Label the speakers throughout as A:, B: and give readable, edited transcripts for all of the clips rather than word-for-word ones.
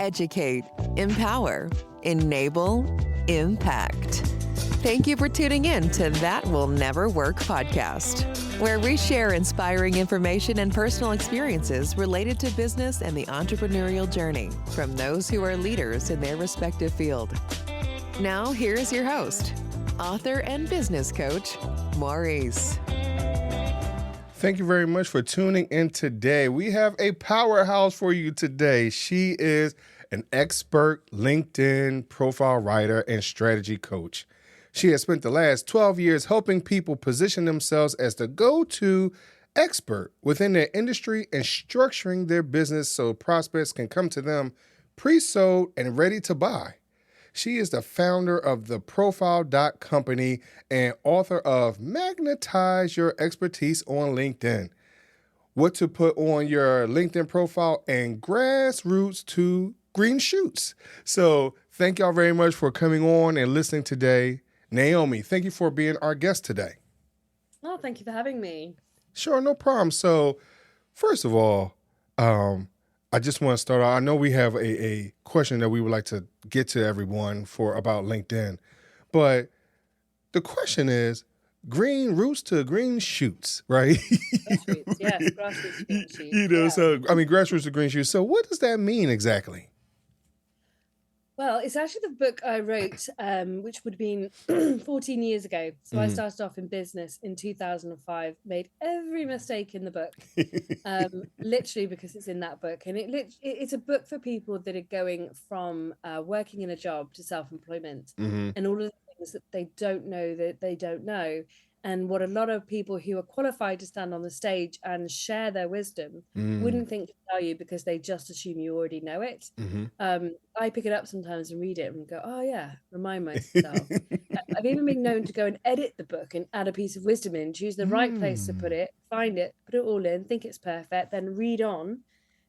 A: educate, empower, enable, impact. Thank you for tuning in to That Will Never Work podcast, where we share inspiring information and personal experiences related to business and the entrepreneurial journey from those who are leaders in their respective field. Now, here is your host, author and business coach, Maurice.
B: Thank you very much for tuning in today. We have a powerhouse for you today. She is an expert LinkedIn profile writer and strategy coach. She has spent the last 12 years helping people position themselves as the go-to expert within their industry and structuring their business so prospects can come to them pre-sold and ready to buy. She is the founder of the Profile.company and author of Magnetize Your Expertise on LinkedIn, What to Put on Your LinkedIn Profile, and Grassroots to Green Shoots. So thank y'all very much for coming on and listening today. Naomi, thank you for being our guest today.
C: Oh, thank you for having me.
B: Sure, no problem. So first of all, I just want to start out. I know we have a question that we would like to get to everyone for about LinkedIn, but the question is green roots to green shoots, right?
C: Grassroots, yes, grassroots to green shoots.
B: Grassroots to green shoots. So what does that mean exactly?
C: Well, it's actually the book I wrote, which would have been 14 years ago. So I started off in business in 2005, made every mistake in the book, literally because it's in that book. And it's a book for people that are going from working in a job to self-employment and all of the things that they don't know that they don't know. And what a lot of people who are qualified to stand on the stage and share their wisdom wouldn't think to tell you because they just assume you already know it. I pick it up sometimes and read it and go, oh yeah, remind myself. I've even been known to go and edit the book and add a piece of wisdom in, choose the right place to put it, find it, put it all in, think it's perfect, then read on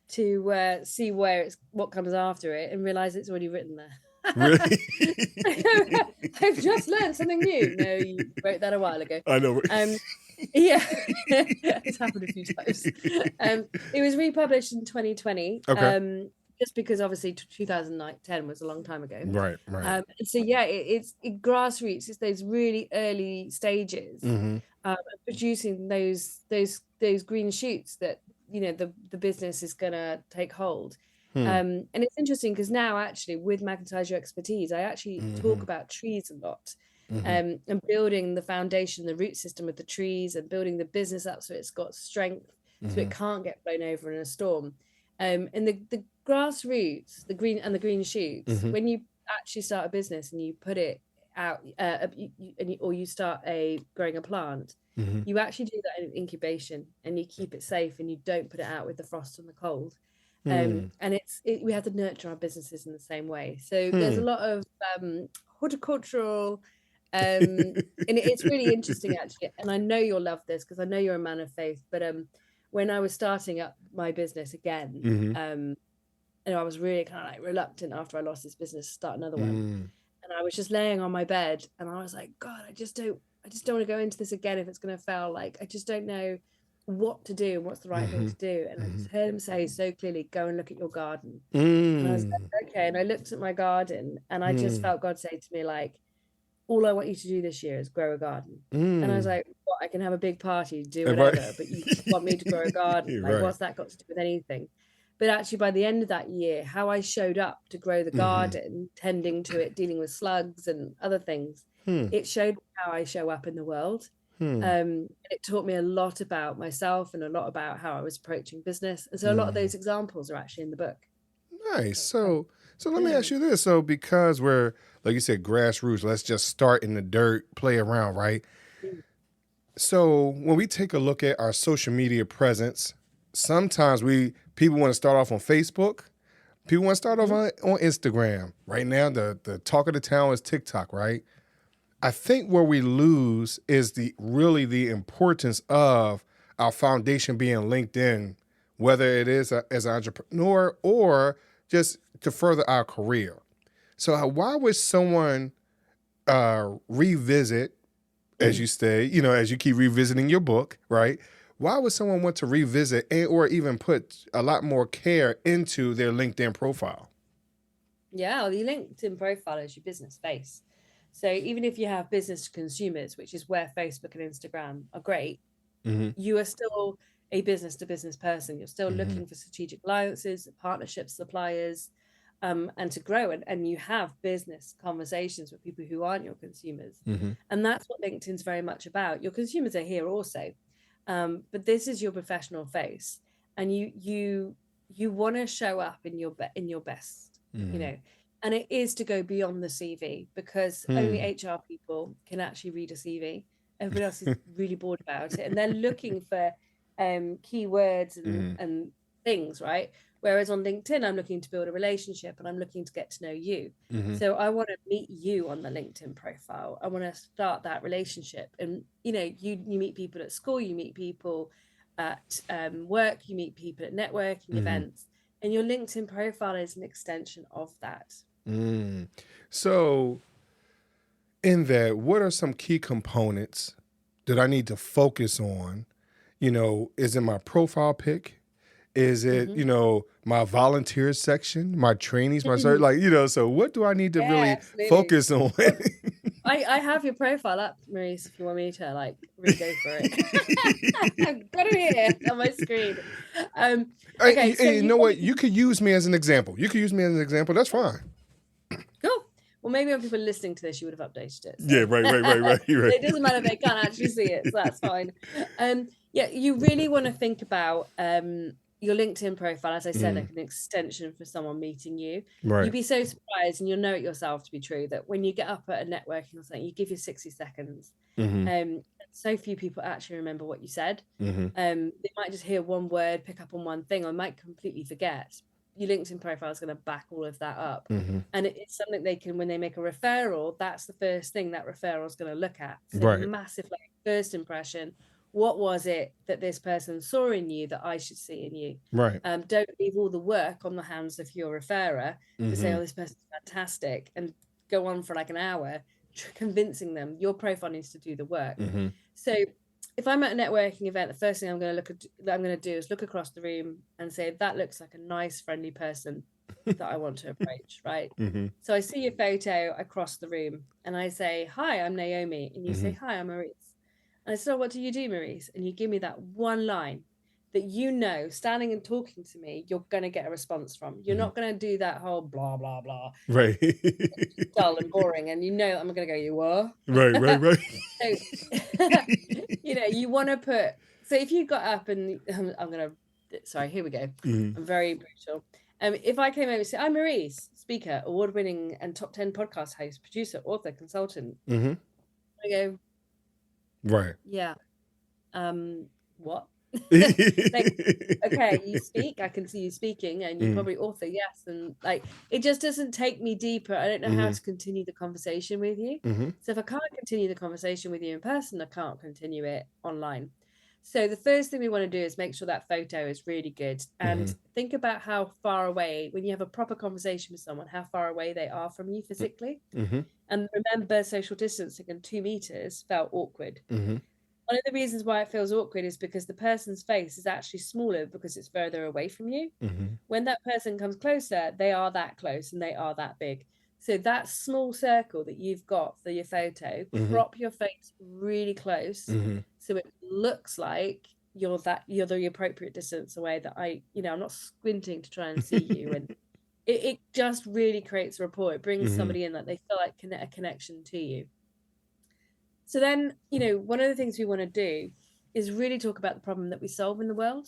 C: to see what comes after it and realize it's already written there.
B: Really?
C: I've just learned something new. No, you wrote that a while ago.
B: I know.
C: Yeah, it's happened a few times. It was republished in 2020.
B: Okay.
C: Just because obviously 2010 was a long time ago.
B: Right.
C: So yeah, it's grassroots. It's those really early stages of producing those green shoots that the business is gonna take hold. And it's interesting because now actually with Magnetize Your Expertise, I actually talk about trees a lot and building the foundation, the root system of the trees and building the business up so it's got strength, so it can't get blown over in a storm. And the grassroots, the green shoots, when you actually start a business and you put it out or you start growing a plant, you actually do that in incubation and you keep it safe and you don't put it out with the frost and the cold. And we have to nurture our businesses in the same way. So there's a lot of horticultural, and it's really interesting actually. And I know you'll love this because I know you're a man of faith. But when I was starting up my business again, I was really kind of like reluctant after I lost this business to start another one. And I was just laying on my bed, and I was like, God, I just don't want to go into this again if it's going to fail. Like I just don't know what to do and what's the right thing to do. And I just heard him say so clearly, go and look at your garden. And I was like, okay. And I looked at my garden and I just felt God say to me, like, all I want you to do this year is grow a garden. And I was like, what? I can have a big party, do whatever, but you just want me to grow a garden. Like, what's that got to do with anything? But actually by the end of that year, how I showed up to grow the garden, tending to it, dealing with slugs and other things, it showed how I show up in the world. It taught me a lot about myself and a lot about how I was approaching business. And so a lot of those examples are actually in the book.
B: Nice. So let me ask you this. So because we're, like you said, grassroots, let's just start in the dirt, play around, right? So when we take a look at our social media presence, sometimes people want to start off on Facebook. People want to start off on Instagram. Right now, the talk of the town is TikTok, right? I think where we lose is the importance of our foundation being LinkedIn, whether it is as an entrepreneur or just to further our career. So why would someone revisit, as you say, as you keep revisiting your book, right? Why would someone want to revisit or even put a lot more care into their LinkedIn profile?
C: Yeah, well, your LinkedIn profile is your business face. So even if you have business to consumers, which is where Facebook and Instagram are great, you are still a business to business person. You're still looking for strategic alliances, partnerships, suppliers, and to grow. And you have business conversations with people who aren't your consumers. And that's what LinkedIn's very much about. Your consumers are here also, but this is your professional face, and you want to show up in your best, you know. And it is to go beyond the CV, because only HR people can actually read a CV. Everybody else is really bored about it, and they're looking for keywords and things, right? Whereas on LinkedIn, I'm looking to build a relationship, and I'm looking to get to know you. So I want to meet you on the LinkedIn profile. I want to start that relationship. And, you know, you meet people at school, you meet people at work, you meet people at networking events, and your LinkedIn profile is an extension of that.
B: So in that, what are some key components that I need to focus on? You know, is it my profile pic? Is it, you know, my volunteer section, my trainees, my like, you know, so what do I need to really focus on?
C: I have your profile up, Maurice, if you want me to like really go for it. I've got it here on my screen. Okay, so
B: you know what? You could use me as an example. That's fine.
C: Cool. Well, maybe when people are listening to this, you would have updated it. So.
B: Yeah, right.
C: It doesn't matter if they can't actually see it, so that's fine. Yeah, you really want to think about your LinkedIn profile, as I said, like an extension for someone meeting you.
B: Right.
C: You'd be so surprised, and you'll know it yourself to be true, that when you get up at a networking or something, you give you 60 seconds. So few people actually remember what you said. They might just hear one word, pick up on one thing, or might completely forget. Your LinkedIn profile is going to back all of that up. And it's something they can, when they make a referral, that's the first thing that referral is going to look at. So massive, like, first impression. What was it that this person saw in you that I should see in you?
B: Right.
C: Don't leave all the work on the hands of your referrer to say, oh, this person's fantastic, and go on for like an hour convincing them. Your profile needs to do the work. So if I'm at a networking event, the first thing I'm going to do is look across the room and say, that looks like a nice, friendly person that I want to approach, right? So I see your photo across the room, and I say, hi, I'm Naomi. And you say, hi, I'm Maurice. And I said, oh, what do you do, Maurice? And you give me that one line that, you know, standing and talking to me, you're going to get a response from. You're not going to do that whole blah, blah, blah.
B: Right.
C: Dull and boring. And you know I'm going to go, you are.
B: Right.
C: So, you know, you want to put, so if you got up and I'm going to, sorry, here we go. I'm very brutal. If I came over and said, I'm Maurice, speaker, award-winning and top 10 podcast host, producer, author, consultant. I go,
B: right.
C: Yeah. What? Like, okay, you speak, I can see you speaking, and you probably author, yes. And like, it just doesn't take me deeper. I don't know how to continue the conversation with you. So if I can't continue the conversation with you in person, I can't continue it online. So the first thing we want to do is make sure that photo is really good, and think about how far away, when you have a proper conversation with someone, how far away they are from you physically. And remember, social distancing, and 2 meters felt awkward. One of the reasons why it feels awkward is because the person's face is actually smaller because it's further away from you. When that person comes closer, they are that close and they are that big. So that small circle that you've got for your photo, crop your face really close so it looks like you're the appropriate distance away, that I'm not squinting to try and see you. And it just really creates a rapport. It brings somebody in that they feel like a connection to you. So then, one of the things we want to do is really talk about the problem that we solve in the world,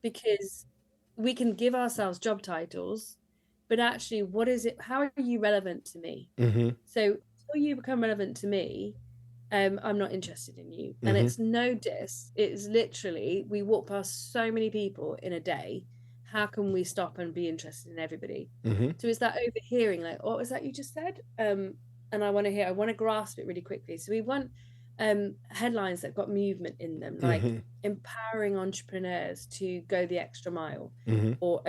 C: because we can give ourselves job titles, but actually, what is it? How are you relevant to me? So until you become relevant to me, I'm not interested in you. And it's no diss. It's literally, we walk past so many people in a day. How can we stop and be interested in everybody? So it's that overhearing, like, what was that you just said? And I want to grasp it really quickly. So we want headlines that got movement in them, like empowering entrepreneurs to go the extra mile, or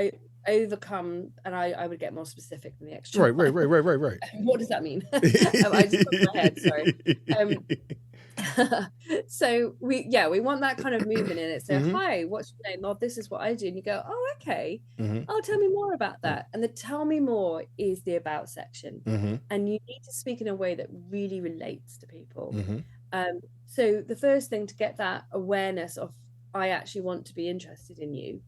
C: overcome. And I would get more specific than the extra mile.
B: Right.
C: What does that mean? I just put my head, sorry. So we want that kind of movement in it. So,
B: Mhm.
C: hi, what's your name? Oh, this is what I do. And you go, oh, okay.
B: Mhm.
C: Oh, tell me more about that. And the tell me more is the about section.
B: Mhm.
C: And you need to speak in a way that really relates to people.
B: Mhm.
C: So the first thing to get that awareness of, I actually want to be interested in you,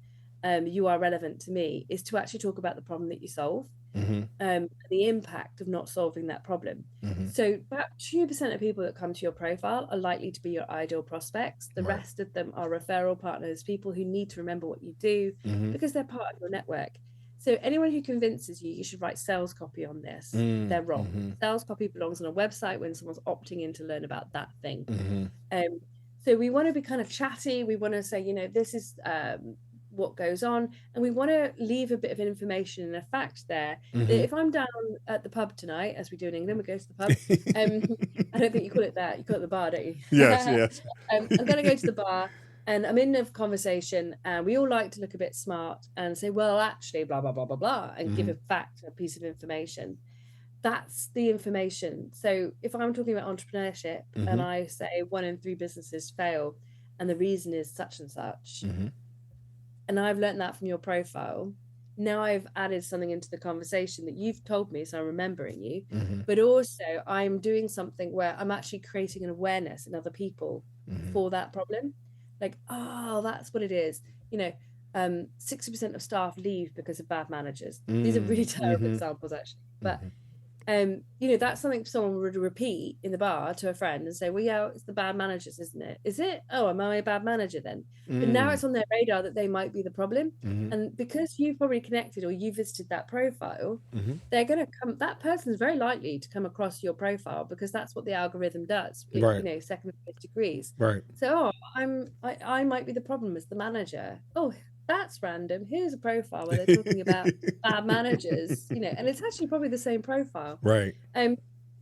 C: you are relevant to me, is to actually talk about the problem that you solve.
B: Mhm.
C: The impact of not solving that problem.
B: Mhm.
C: So about 2% of people that come to your profile are likely to be your ideal prospects. The
B: Right.
C: rest of them are referral partners, people who need to remember what you do
B: Mhm.
C: because they're part of your network. So anyone who convinces you should write sales copy on this, they're wrong.
B: Mhm.
C: Sales copy belongs on a website when someone's opting in to learn about that thing.
B: Mhm.
C: So we want to be kind of chatty. We want to say, this is what goes on, and we want to leave a bit of information and a fact there. That if I'm down at the pub tonight, as we do in England, we go to the pub. I don't think you call it that. You call it the bar, don't you?
B: Yes.
C: I'm going to go to the bar, and I'm in a conversation, and we all like to look a bit smart and say, well, actually, blah, blah, blah, blah, blah, and give a fact, a piece of information. That's the information. So if I'm talking about entrepreneurship and I say 1 in 3 businesses fail, and the reason is such and such, and I've learned that from your profile, now I've added something into the conversation that you've told me, so I'm remembering you, but also I'm doing something where I'm actually creating an awareness in other people for that problem. Like, oh, that's what it is. 60% of staff leave because of bad managers. These are really terrible examples, actually. But that's something someone would repeat in the bar to a friend and say, well, yeah, it's the bad managers, isn't it? Is it? Oh, am I a bad manager then? But now it's on their radar that they might be the problem. And because you've probably connected or you visited that profile, they're going to come, that person's very likely to come across your profile because that's what the algorithm does,
B: Right.
C: second and fifth degrees.
B: Right.
C: So, I might be the problem as the manager. Oh, that's random. Here's a profile where they're talking about bad managers, and it's actually probably the same profile.
B: Right.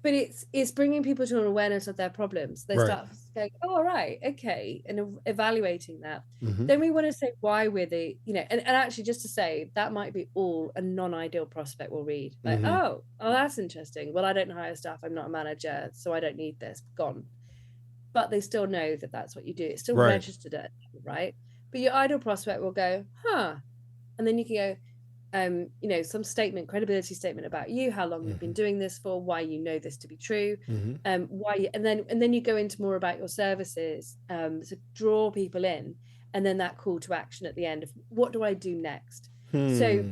C: But it's bringing people to an awareness of their problems. They start going, oh, all right, okay, and evaluating that. Then we want to say why we're the, and actually just to say that might be all a non-ideal prospect will read. Like, oh, that's interesting. Well, I don't hire staff. I'm not a manager, so I don't need this. Gone. But they still know that that's what you do. It's still registered at, right? But your ideal prospect will go, huh? And then you can go, some statement, credibility statement about you, how long you've been doing this for, why you know this to be true, why, and then you go into more about your services, to draw people in, and then that call to action at the end of what do I do next. So,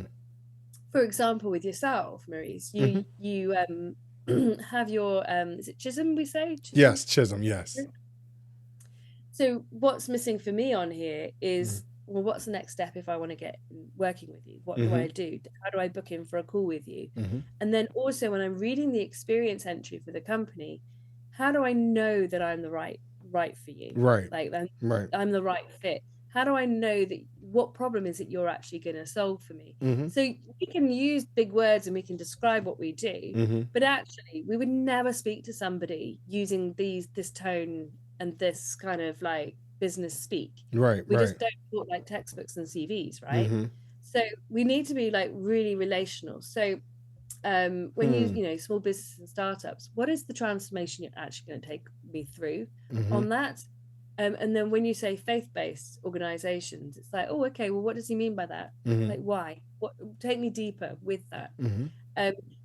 C: for example, with yourself, Maurice, you have your is it Chisholm? We say Chisholm?
B: Yes, Chisholm. Yes.
C: So what's missing for me on here is, well, what's the next step if I want to get working with you? What do I do? How do I book in for a call with you? And then also when I'm reading the experience entry for the company, how do I know that I'm the right for you?
B: Right.
C: Like I'm the right fit. How do I know that what problem is it you're actually going to solve for me? So we can use big words and we can describe what we do, but actually we would never speak to somebody using this tone and this kind of like business speak.
B: Right.
C: We just don't talk like textbooks and CVs, right? So we need to be like really relational. So when you small businesses and startups, what is the transformation you're actually going to take me through on that? And then when you say faith-based organizations, it's like, oh, okay, well, what does he mean by that? Like, why? What? Take me deeper with that.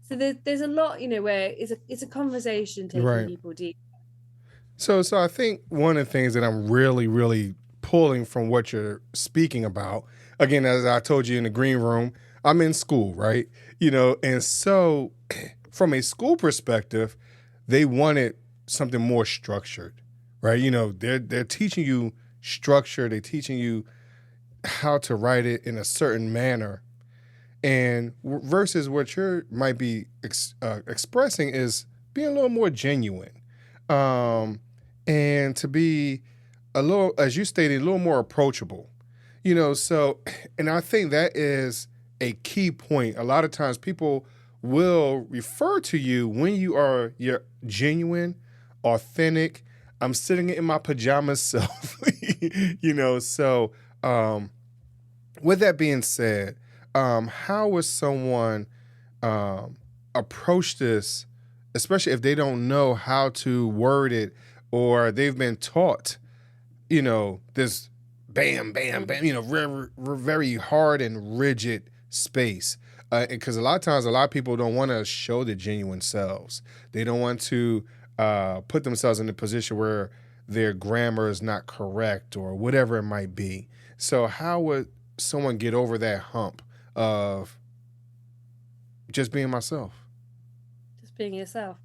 C: So there's a lot, where it's a conversation taking people deep.
B: So I think one of the things that I'm really, really pulling from what you're speaking about, again, as I told you in the green room, I'm in school, right? And so from a school perspective, they wanted something more structured, right? They're teaching you structure. They're teaching you how to write it in a certain manner. And versus what you might be expressing is being a little more genuine. And to be a little, as you stated, a little more approachable, so, and I think that is a key point. A lot of times people will refer to you when you're genuine, authentic. I'm sitting in my pajamas self, so, with that being said, how would someone, approach this, especially if they don't know how to word it or they've been taught, this bam, bam, bam, very hard and rigid space. Because a lot of times, a lot of people don't want to show their genuine selves. They don't want to put themselves in a position where their grammar is not correct or whatever it might be. So how would someone get over that hump of just being myself?
C: Just being yourself.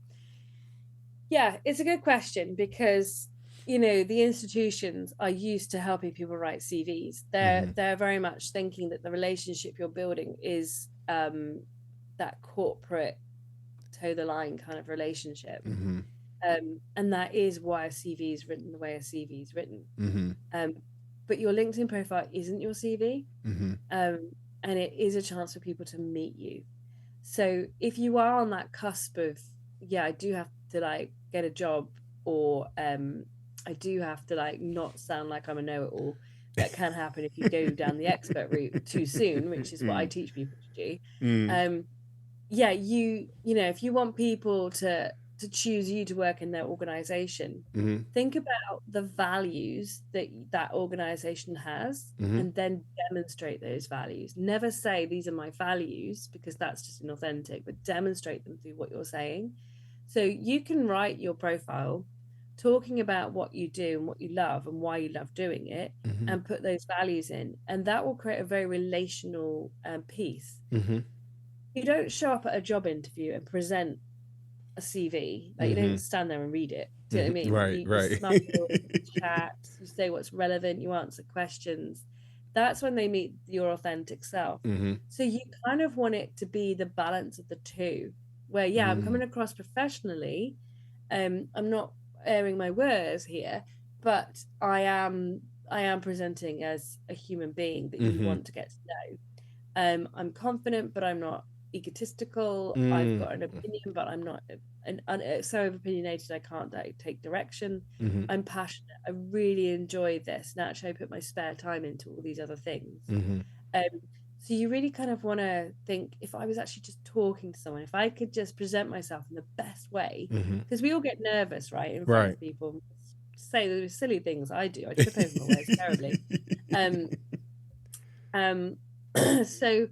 C: Yeah, it's a good question because, the institutions are used to helping people write CVs. They're very much thinking that the relationship you're building is that corporate toe the line kind of relationship. And that is why a CV is written the way a CV is written. But your LinkedIn profile isn't your CV. And it is a chance for people to meet you. So if you are on that cusp of, I do have to get a job, or I do have to not sound like I'm a know-it-all, that can happen if you go down the expert route too soon, which is what I teach people to do. If you want people to choose you to work in their organization, think about the values that organization has, and then demonstrate those values. Never say these are my values, because that's just inauthentic, but demonstrate them through what you're saying. So you can write your profile talking about what you do and what you love and why you love doing it, and put those values in, and that will create a very relational piece. You don't show up at a job interview and present a CV. You don't stand there and read it. Do you know what I mean?
B: Right.
C: You smile, you chat, you say what's relevant, you answer questions. That's when they meet your authentic self. So you kind of want it to be the balance of the two, where I'm coming across professionally. I'm not airing my words here, but I am presenting as a human being that you want to get to know. I'm confident, but I'm not egotistical. I've got an opinion, but I'm not so opinionated I can't take direction. I'm passionate. I really enjoy this. Naturally, I put my spare time into all these other things. So you really kind of want to think, if I was actually just talking to someone, if I could just present myself in the best way, because we all get nervous, right, in front of people, say the silly things I do. I trip over my words terribly. So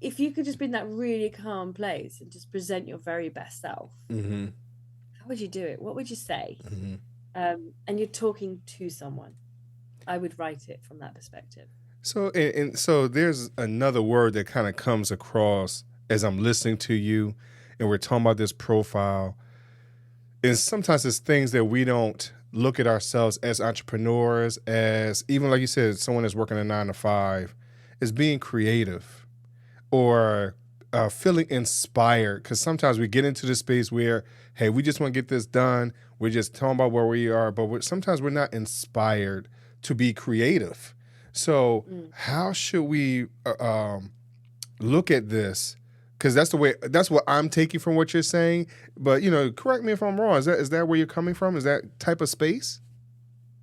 C: if you could just be in that really calm place and just present your very best self, how would you do it? What would you say? And you're talking to someone. I would write it from that perspective.
B: So, and so there's another word that kind of comes across as I'm listening to you, and we're talking about this profile. And sometimes it's things that we don't look at ourselves as entrepreneurs, as even like you said, someone that's working a 9-to-5, as being creative or feeling inspired. Because sometimes we get into this space where, hey, we just want to get this done. We're just talking about where we are, but sometimes we're not inspired to be creative. So how should we look at this? Because that's what I'm taking from what you're saying. But, correct me if I'm wrong. Is that where you're coming from? Is that type of space?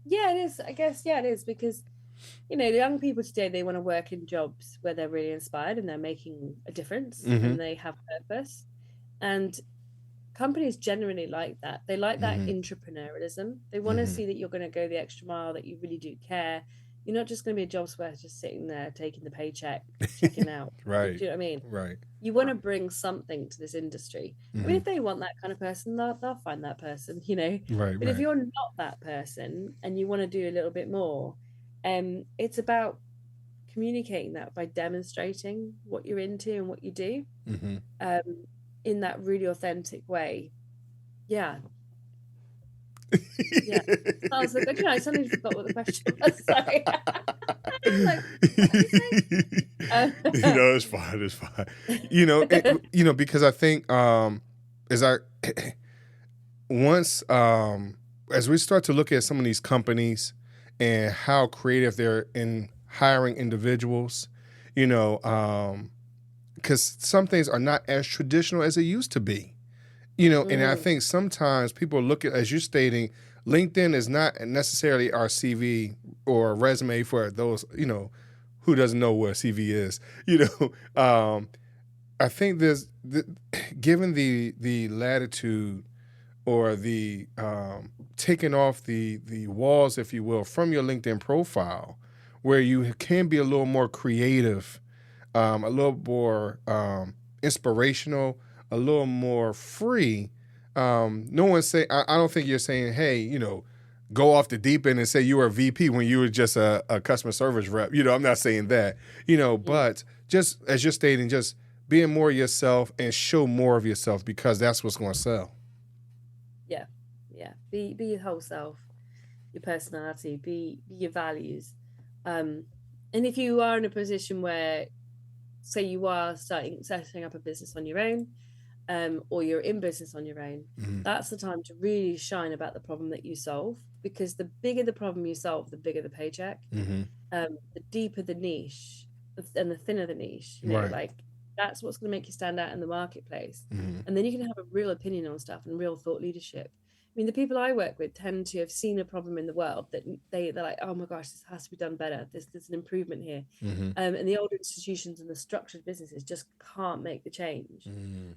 C: Yeah, it is. I guess, it is, because, the young people today, they want to work in jobs where they're really inspired and they're making a difference and they have purpose. And companies generally like that. They like that entrepreneurialism. They want to see that you're going to go the extra mile, that you really do care. You're not just going to be a job square just sitting there taking the paycheck, checking out.
B: Right.
C: Do you know what I mean?
B: Right.
C: You want to bring something to this industry. I mean, if they want that kind of person, they'll find that person,
B: Right.
C: But if you're not that person and you want to do a little bit more, it's about communicating that by demonstrating what you're into and what you do in that really authentic way. Yeah. Yeah. Sounds like, I suddenly forgot what the question was. Sorry.
B: It's fine. It's fine. Because I think as we start to look at some of these companies and how creative they're in hiring individuals, because some things are not as traditional as they used to be. And I think sometimes people look at, as you're stating, LinkedIn is not necessarily our CV or resume for those, who doesn't know what a CV is. I think given the latitude or the taking off the walls, if you will, from your LinkedIn profile, where you can be a little more creative, a little more inspirational, a little more free. No one's saying, I don't think you're saying, hey, you know, go off the deep end and say you were a VP when you were just a customer service rep. You know, I'm not saying that, you know, but just as you're stating, just being more yourself and show more of yourself, because that's what's going to sell.
C: Yeah. Be your whole self, your personality, be your values. And if you are in a position where, say, you are setting up a business on your own, or you're in business on your own, that's the time to really shine about the problem that you solve, because the bigger the problem you solve, the bigger the paycheck. The deeper the niche and the thinner the niche, you know,
B: Right.
C: like that's what's going to make you stand out in the marketplace. And then you can have a real opinion on stuff and real thought leadership. I mean, the people I work with tend to have seen a problem in the world that they're like, oh my gosh, this has to be done better. There's an improvement here. And the older institutions and the structured businesses just can't make the change.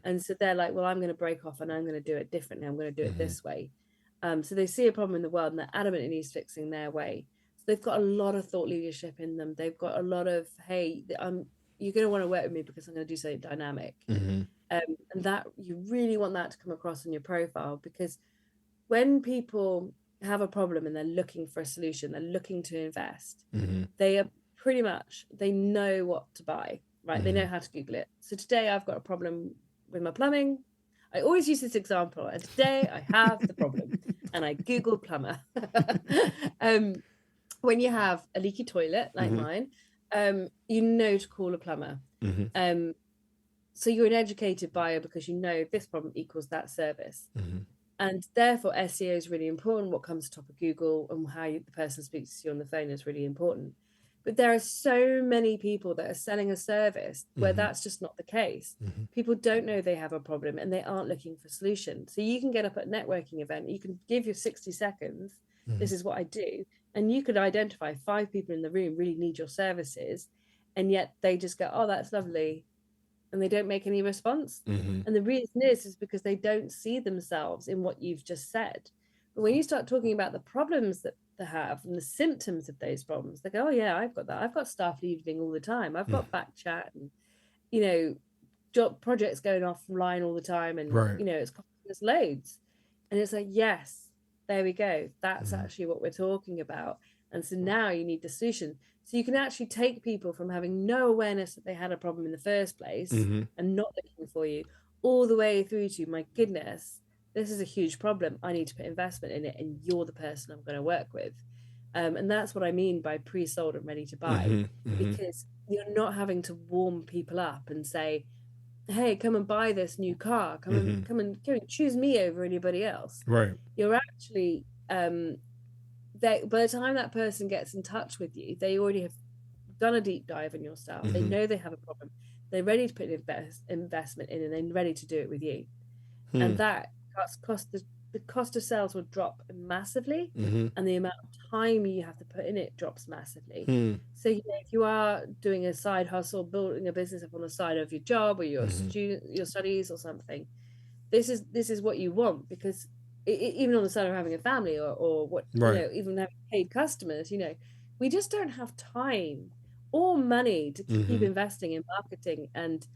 C: And so they're like, well, I'm going to break off and I'm going to do it differently. I'm going to do it this way. So they see a problem in the world and they're adamant it needs fixing their way. So they've got a lot of thought leadership in them. They've got a lot of, hey, you're going to want to work with me because I'm going to do something dynamic. And that you really want that to come across in your profile, because when people have a problem and they're looking for a solution, they're looking to invest, they are pretty much, they know what to buy, right? They know how to Google it. So today I've got a problem with my plumbing. I always use this example, and today I have the problem and I Google plumber. When you have a leaky toilet like mine, you know to call a plumber. So you're an educated buyer because you know this problem equals that service. And therefore, SEO is really important. What comes top of Google and how the person speaks to you on the phone is really important. But there are so many people that are selling a service where that's just not the case. People don't know they have a problem and they aren't looking for solutions. So you can get up at a networking event, you can give your 60 seconds, this is what I do. And you could identify 5 people in the room really need your services. And yet they just go, oh, that's lovely. And they don't make any response. And the reason is because they don't see themselves in what you've just said. But when you start talking about the problems that they have and the symptoms of those problems, they go, oh yeah, I've got that. I've got staff leaving all the time. I've got back chat and, you know, job projects going offline all the time. And, you know, it's costing us loads. And it's like, yes, there we go. That's actually what we're talking about. And so now you need the solution. So you can actually take people from having no awareness that they had a problem in the first place and not looking for you, all the way through to, my goodness, this is a huge problem. I need to put investment in it, and you're the person I'm going to work with. And that's what I mean by pre-sold and ready to buy, because you're not having to warm people up and say, hey, come and buy this new car. Come and choose me over anybody else.
B: Right.
C: You're actually... by the time that person gets in touch with you, they already have done a deep dive in your stuff. They know they have a problem. They're ready to put an investment in, and they're ready to do it with you. And that the cost of sales will drop massively, and the amount of time you have to put in it drops massively. So, you know, if you are doing a side hustle, building a business up on the side of your job or your your studies or something, this is what you want, because even on the side of having a family or what, you know, even having paid customers, you know, we just don't have time or money to keep investing in marketing and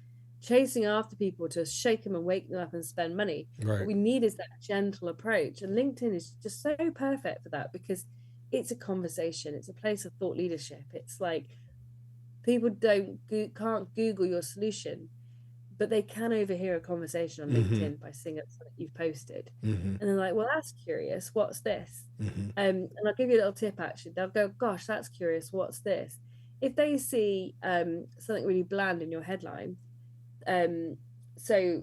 C: chasing after people to shake them and wake them up and spend money. What we need is that gentle approach, and LinkedIn is just so perfect for that, because it's a conversation, it's a place of thought leadership. It's like people can't Google your solution, but they can overhear a conversation on LinkedIn by seeing something you've posted. And they're like, well, that's curious. What's this? And I'll give you a little tip, actually. They'll go, gosh, that's curious. What's this? If they see something really bland in your headline, so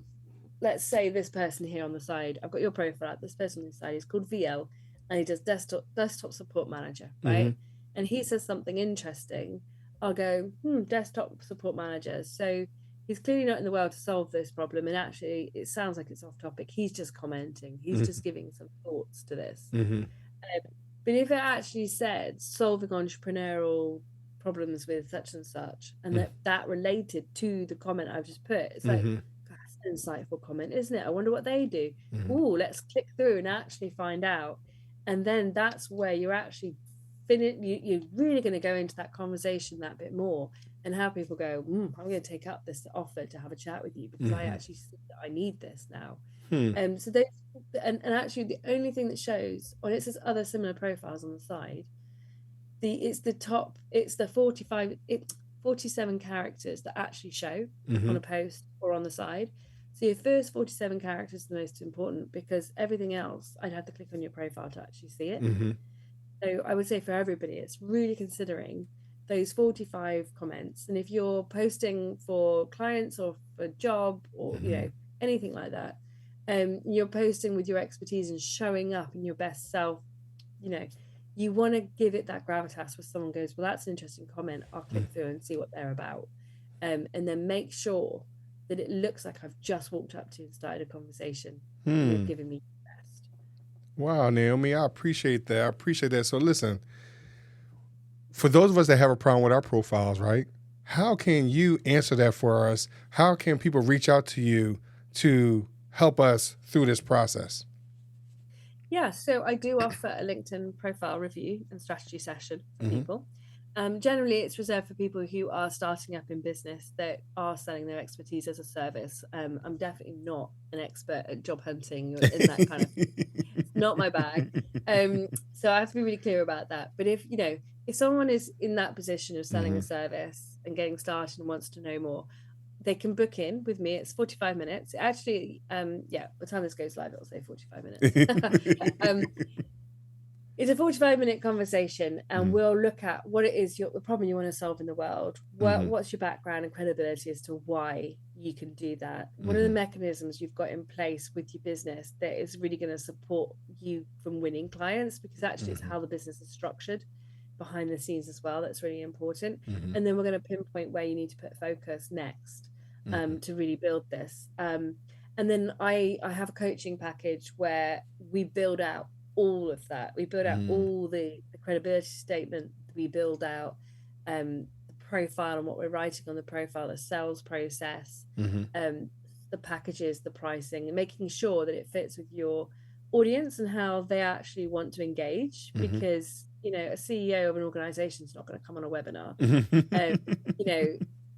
C: let's say this person here on the side, I've got your profile up, this person on the side is called VL, and he does desktop support manager, right? And he says something interesting. I'll go, desktop support manager. So he's clearly not in the world to solve this problem, and actually it sounds like it's off topic. He's just commenting. He's just giving some thoughts to this. But if it actually said solving entrepreneurial problems with such and such, and that related to the comment I've just put, it's like, gosh, an insightful comment, isn't it? I wonder what they do.
B: Mm-hmm.
C: Oh, let's click through and actually find out. And then that's where you're actually you're really going to go into that conversation that bit more, and how people go, I'm going to take up this offer to have a chat with you because I actually see that I need this now. So they and actually the only thing that shows, or it says other similar profiles on the side, it's the 47 characters that actually show on a post or on the side. So your first 47 characters are the most important, because everything else I'd have to click on your profile to actually see it. So I would say for everybody, it's really considering those 45 comments. And if you're posting for clients or for a job or anything like that, you're posting with your expertise and showing up in your best self, you want to give it that gravitas where someone goes, well, that's an interesting comment, I'll click through and see what they're about. And then make sure that it looks like I've just walked up to and started a conversation. And you're giving me your best.
B: Wow, Naomi, I appreciate that. So listen, for those of us that have a problem with our profiles, right? How can you answer that for us? How can people reach out to you to help us through this process?
C: Yeah, so I do offer a LinkedIn profile review and strategy session for people. Generally, it's reserved for people who are starting up in business that are selling their expertise as a service. I'm definitely not an expert at job hunting or in that kind of thing. It's not my bag. So I have to be really clear about that. But if someone is in that position of selling a service and getting started and wants to know more, they can book in with me. It's 45 minutes. Actually, by the time this goes live, it'll say 45 minutes. It's a 45-minute conversation, and we'll look at what it is, the problem you want to solve in the world. What's your background and credibility as to why you can do that? What are the mechanisms you've got in place with your business that is really going to support you from winning clients? Because actually it's how the business is structured behind the scenes as well that's really important. And then we're going to pinpoint where you need to put focus next to really build this. And then I have a coaching package where we build out all of that. We build out all the credibility statement. We build out the profile and what we're writing on the profile, the sales process, the packages, the pricing, and making sure that it fits with your audience and how they actually want to engage. Because a CEO of an organization is not going to come on a webinar.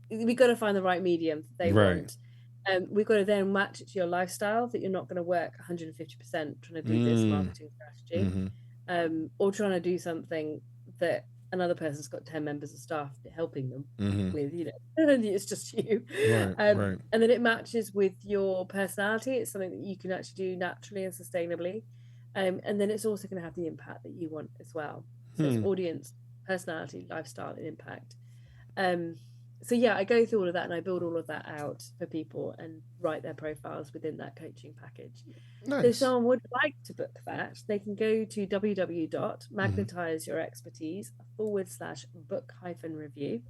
C: We've got to find the right medium that they want. We've got to then match it to your lifestyle, that you're not going to work 150% trying to do this marketing strategy, or trying to do something that another person's got 10 members of staff helping them with, it's just you. And then it matches with your personality. It's something that you can actually do naturally and sustainably. And then it's also going to have the impact that you want as well. So it's audience, personality, lifestyle, and impact. So yeah, I go through all of that and I build all of that out for people and write their profiles within that coaching package. Nice. So if someone would like to book that, they can go to www.magnetizeyourexpertise.com/book-review.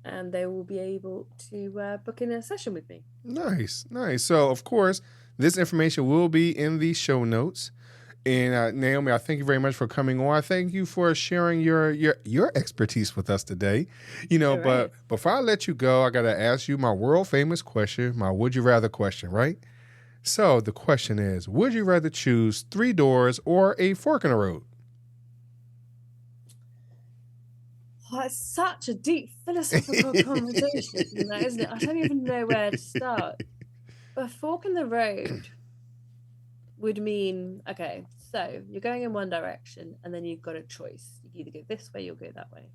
C: And they will be able to book in a session with me.
B: Nice. So of course, this information will be in the show notes. And Naomi, I thank you very much for coming on. I thank you for sharing your expertise with us today. But before I let you go, I got to ask you my world famous question, my would you rather question, right? So the question is, would you rather choose 3 doors or a fork in the road?
C: Oh, it's such a deep philosophical conversation, isn't it? I don't even know where to start. A fork in the road would mean, okay, so you're going in one direction and then you've got a choice. You can either go this way or go that way.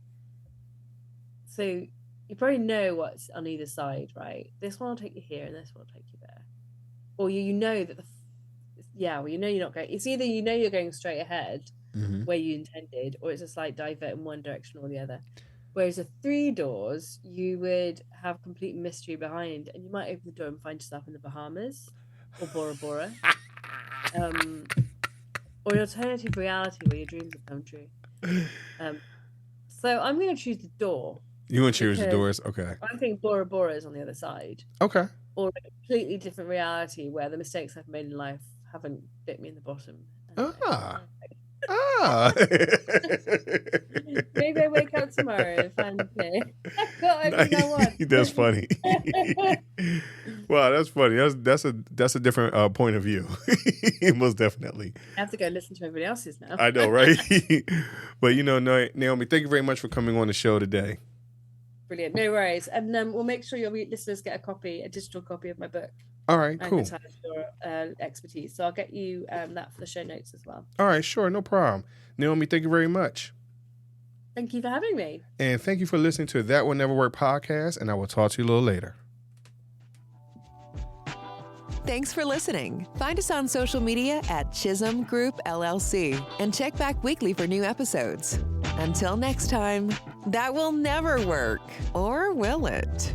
C: So you probably know what's on either side, right? This one will take you here and this one will take you there. Or you know that you're not going, it's either you're going straight ahead where you intended, or it's a slight divert in one direction or the other. Whereas a 3 doors, you would have complete mystery behind, and you might open the door and find yourself in the Bahamas or Bora Bora. Or an alternative reality where your dreams have come true. So I'm going to choose the door.
B: You want to choose the doors? Okay.
C: I think Bora Bora is on the other side.
B: Okay.
C: Or a completely different reality where the mistakes I've made in life haven't bit me in the bottom.
B: Ah.
C: Maybe I wake up tomorrow and find I've got everything I want.
B: That's funny. Wow, that's funny. That's a different point of view. Most definitely.
C: I have to go listen to everybody else's now.
B: I know, right? But Naomi, thank you very much for coming on the show today.
C: Brilliant. No worries. And we'll make sure your listeners get a digital copy of my book.
B: All right, cool.
C: Your expertise. So I'll get you that for the show notes as well.
B: All right, sure. No problem. Naomi, thank you very much.
C: Thank you for having me.
B: And thank you for listening to That Will Never Work podcast. And I will talk to you a little later.
A: Thanks for listening. Find us on social media at Chisholm Group LLC and check back weekly for new episodes. Until next time, that will never work, or will it?